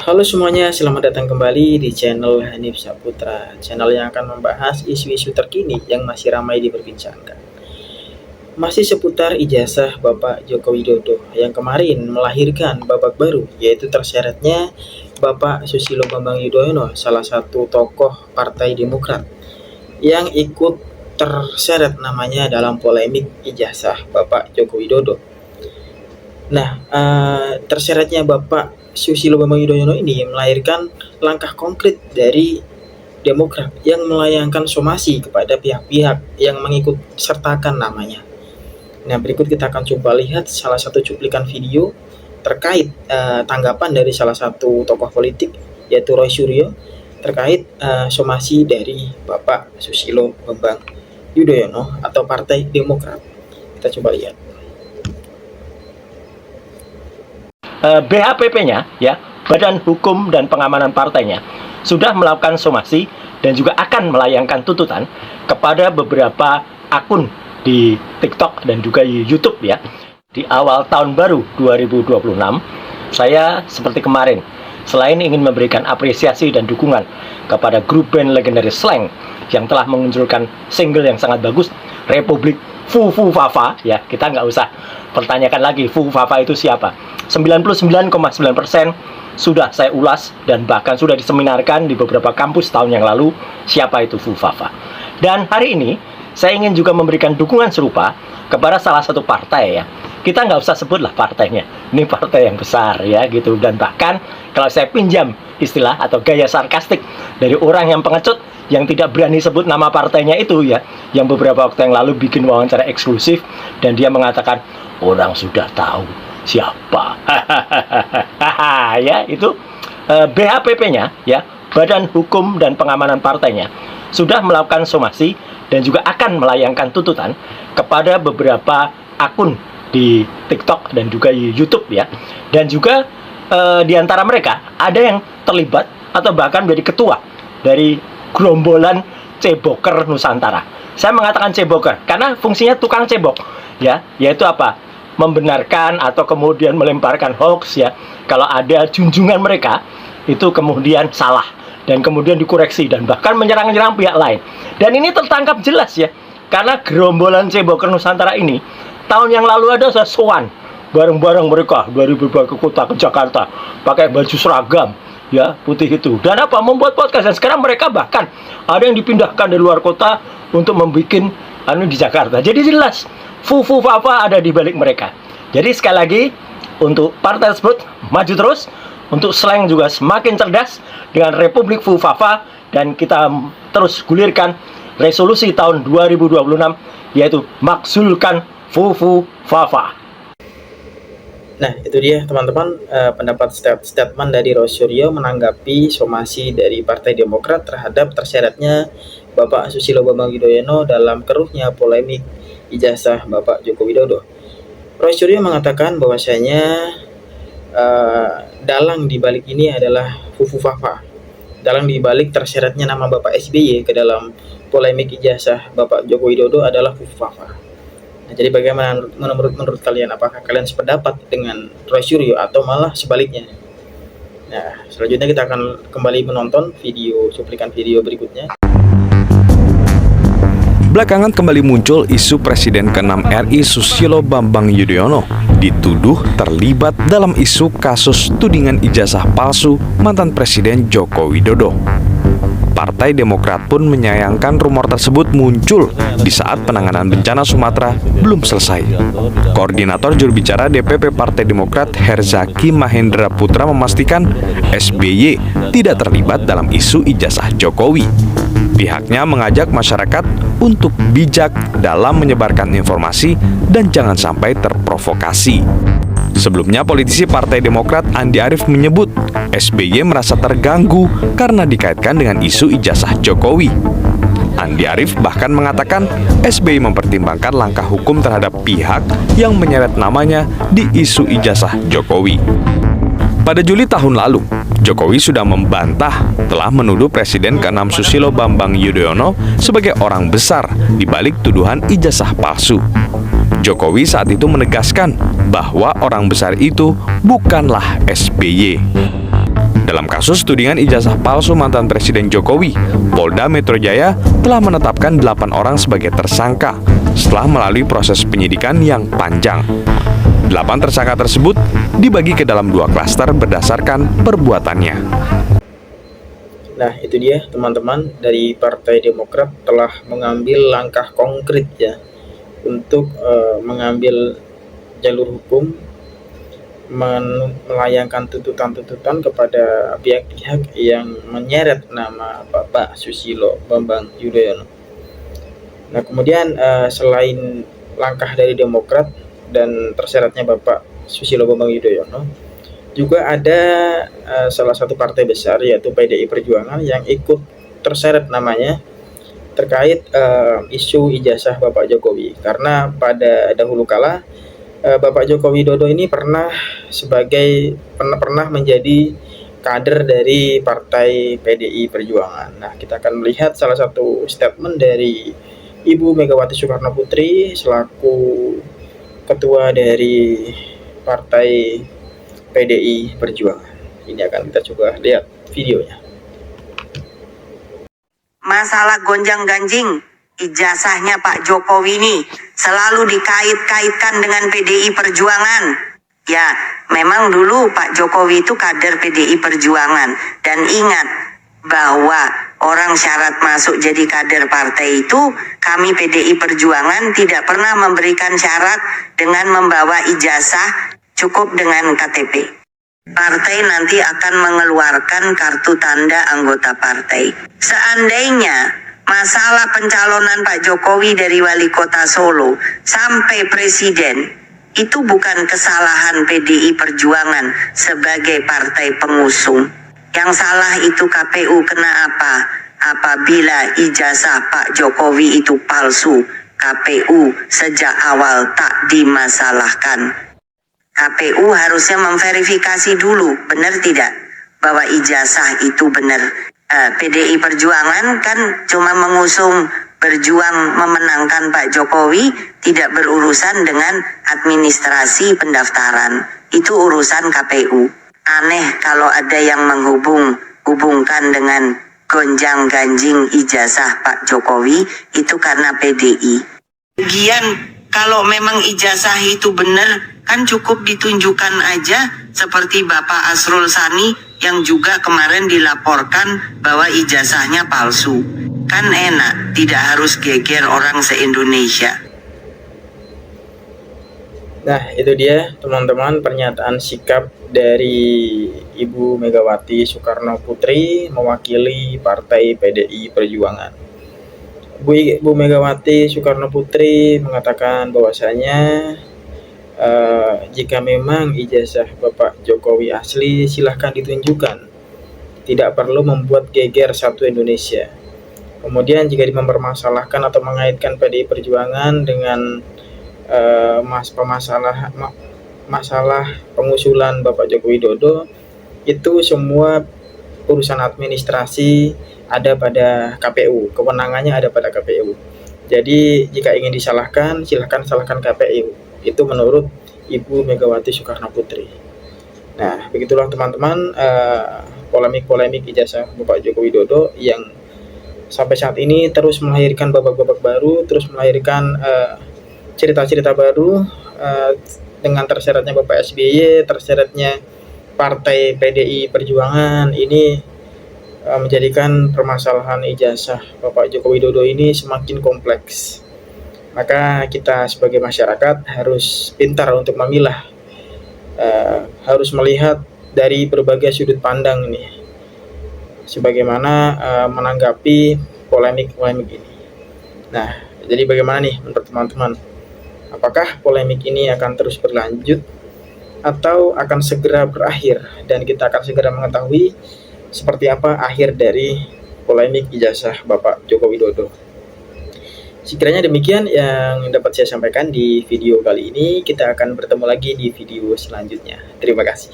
Halo semuanya, selamat datang kembali di channel Hanif Saputra, channel yang akan membahas isu-isu terkini yang masih ramai diperbincangkan. Masih seputar ijazah Bapak Joko Widodo yang kemarin melahirkan babak baru, yaitu terseretnya Bapak Susilo Bambang Yudhoyono, salah satu tokoh Partai Demokrat, yang ikut terseret namanya dalam polemik ijazah Bapak Joko Widodo. Nah, terseretnya Bapak Susilo Bambang Yudhoyono ini melahirkan langkah konkret dari Demokrat yang melayangkan somasi kepada pihak-pihak yang mengikut sertakan namanya. Nah, berikut kita akan coba lihat salah satu cuplikan video terkait tanggapan dari salah satu tokoh politik, yaitu Roy Suryo, terkait somasi dari Bapak Susilo Bambang Yudhoyono atau Partai Demokrat. Kita coba lihat. BHPP-nya, ya, Badan Hukum dan Pengamanan Partainya, sudah melakukan somasi dan juga akan melayangkan tuntutan kepada beberapa akun di TikTok dan juga di YouTube, ya. Di awal tahun baru 2026, saya seperti kemarin, selain ingin memberikan apresiasi dan dukungan kepada grup band legendaris Slank yang telah mengunculkan single yang sangat bagus, Republik Fu Fafa, ya, kita nggak usah pertanyakan lagi Fu Fafa itu siapa. 99,9% sudah saya ulas dan bahkan sudah diseminarkan di beberapa kampus tahun yang lalu siapa itu Fu Fafa. Dan hari ini saya ingin juga memberikan dukungan serupa kepada salah satu partai, ya. Kita nggak usah sebutlah partainya, ini partai yang besar, ya, gitu. Dan bahkan kalau saya pinjam istilah atau gaya sarkastik dari orang yang pengecut yang tidak berani sebut nama partainya itu, ya, yang beberapa waktu yang lalu bikin wawancara eksklusif dan dia mengatakan orang sudah tahu siapa. Ya, itu BHPP-nya, ya, Badan Hukum dan Pengamanan Partainya, sudah melakukan somasi dan juga akan melayangkan tuntutan kepada beberapa akun di TikTok dan juga di YouTube, ya. Dan juga di antara mereka ada yang terlibat atau bahkan menjadi ketua dari gerombolan ceboker Nusantara. Saya mengatakan ceboker karena fungsinya tukang cebok, ya, yaitu apa? Membenarkan atau kemudian melemparkan hoax, ya. Kalau ada junjungan mereka itu kemudian salah dan kemudian dikoreksi dan bahkan menyerang-nyerang pihak lain. Dan ini tertangkap jelas, ya, karena gerombolan ceboker Nusantara ini tahun yang lalu ada sowan bareng-bareng mereka dari berbagai kota ke Jakarta pakai baju seragam, ya, putih itu, dan apa, membuat podcast. Dan sekarang mereka bahkan ada yang dipindahkan dari luar kota untuk membuat di Jakarta. Jadi jelas Fu Fafa ada di balik mereka. Jadi sekali lagi, untuk partai tersebut maju terus, untuk Slank juga semakin cerdas dengan Republik Fu Fafa, dan kita terus gulirkan resolusi tahun 2026, yaitu makzulkan Fu Fafa. Nah, itu dia teman-teman, pendapat statement dari Roy Suryo menanggapi somasi dari Partai Demokrat terhadap terseretnya Bapak Susilo Bambang Yudhoyono dalam keruhnya polemik ijazah Bapak Joko Widodo. Roy Suryo mengatakan bahwasanya dalang di balik ini adalah Fu Fafa. Dalang di balik terseretnya nama Bapak SBY ke dalam polemik ijazah Bapak Joko Widodo adalah Fu Fafa. Nah, jadi bagaimana menurut kalian? Apakah kalian sependapat dengan Roy Suryo atau malah sebaliknya? Nah, selanjutnya kita akan kembali menonton cuplikan video berikutnya. Belakangan kembali muncul isu Presiden ke-6 RI Susilo Bambang Yudhoyono dituduh terlibat dalam isu kasus tudingan ijazah palsu mantan Presiden Joko Widodo. Partai Demokrat pun menyayangkan rumor tersebut muncul di saat penanganan bencana Sumatera belum selesai. Koordinator juru bicara DPP Partai Demokrat Herzaki Mahendra Putra memastikan SBY tidak terlibat dalam isu ijazah Jokowi. Pihaknya mengajak masyarakat untuk bijak dalam menyebarkan informasi dan jangan sampai terprovokasi. Sebelumnya, politisi Partai Demokrat Andi Arief menyebut SBY merasa terganggu karena dikaitkan dengan isu ijazah Jokowi. Andi Arief bahkan mengatakan SBY mempertimbangkan langkah hukum terhadap pihak yang menyeret namanya di isu ijazah Jokowi. Pada Juli tahun lalu, Jokowi sudah membantah telah menuduh Presiden ke-6 Susilo Bambang Yudhoyono sebagai orang besar di balik tuduhan ijazah palsu. Jokowi saat itu menegaskan bahwa orang besar itu bukanlah SBY. Dalam kasus tudingan ijazah palsu mantan Presiden Jokowi, Polda Metro Jaya telah menetapkan 8 orang sebagai tersangka setelah melalui proses penyidikan yang panjang. 8 tersangka tersebut dibagi ke dalam 2 klaster berdasarkan perbuatannya. Nah, itu dia teman-teman, dari Partai Demokrat telah mengambil langkah konkret ya untuk mengambil jalur hukum, melayangkan tuntutan-tuntutan kepada pihak-pihak yang menyeret nama Bapak Susilo Bambang Yudhoyono. Nah, kemudian selain langkah dari Demokrat dan terseretnya Bapak Susilo Bambang Yudhoyono, juga ada salah satu partai besar yaitu PDI Perjuangan yang ikut terseret namanya terkait isu ijazah Bapak Jokowi, karena pada dahulu kala Bapak Joko Widodo ini pernah menjadi kader dari Partai PDI Perjuangan. Nah, kita akan melihat salah satu statement dari Ibu Megawati Soekarno Putri selaku ketua dari Partai PDI Perjuangan. Ini akan kita coba lihat videonya. Masalah gonjang-ganjing ijazahnya Pak Jokowi ini selalu dikait-kaitkan dengan PDI Perjuangan. Ya, memang dulu Pak Jokowi itu kader PDI Perjuangan. Dan ingat bahwa orang syarat masuk jadi kader partai itu, kami PDI Perjuangan tidak pernah memberikan syarat dengan membawa ijazah, cukup dengan KTP. Partai nanti akan mengeluarkan kartu tanda anggota partai. Seandainya masalah pencalonan Pak Jokowi dari wali kota Solo sampai presiden itu bukan kesalahan PDI Perjuangan sebagai partai pengusung. Yang salah itu KPU. Kenapa? Apabila ijazah Pak Jokowi itu palsu, KPU sejak awal tak dimasalahkan. KPU harusnya memverifikasi dulu, benar tidak, bahwa ijazah itu benar. PDI Perjuangan kan cuma mengusung, berjuang memenangkan Pak Jokowi, tidak berurusan dengan administrasi pendaftaran. Itu urusan KPU. Aneh kalau ada yang menghubungkan dengan gonjang-ganjing ijazah Pak Jokowi, itu karena PDI. Kemudian kalau memang ijazah itu benar, kan cukup ditunjukkan aja, seperti Bapak Asrul Sani yang juga kemarin dilaporkan bahwa ijazahnya palsu. Kan enak, tidak harus geger orang se-Indonesia. Nah, itu dia teman-teman pernyataan sikap dari Ibu Megawati Soekarno Putri mewakili Partai PDI Perjuangan. Bu Megawati Soekarno Putri mengatakan bahwasanya jika memang ijazah Bapak Jokowi asli, silahkan ditunjukkan. Tidak perlu membuat geger satu Indonesia. Kemudian jika mempermasalahkan atau mengaitkan PDI Perjuangan dengan masalah pengusulan Bapak Joko Widodo, itu semua urusan administrasi ada pada KPU, kewenangannya ada pada KPU. Jadi jika ingin disalahkan, silahkan salahkan KPU. Itu menurut Ibu Megawati Soekarno Putri. Nah, begitulah teman-teman polemik-polemik ijazah Bapak Joko Widodo yang sampai saat ini terus melahirkan babak-babak baru, terus melahirkan cerita-cerita baru dengan terseretnya Bapak SBY, terseretnya Partai PDI Perjuangan. Ini menjadikan permasalahan ijazah Bapak Joko Widodo ini semakin kompleks. Maka kita sebagai masyarakat harus pintar untuk memilah, harus melihat dari berbagai sudut pandang nih, sebagaimana menanggapi polemik-polemik ini. Nah, jadi bagaimana nih menurut teman-teman? Apakah polemik ini akan terus berlanjut atau akan segera berakhir dan kita akan segera mengetahui seperti apa akhir dari polemik ijazah Bapak Joko Widodo? Sekiranya demikian yang dapat saya sampaikan di video kali ini. Kita akan bertemu lagi di video selanjutnya. Terima kasih.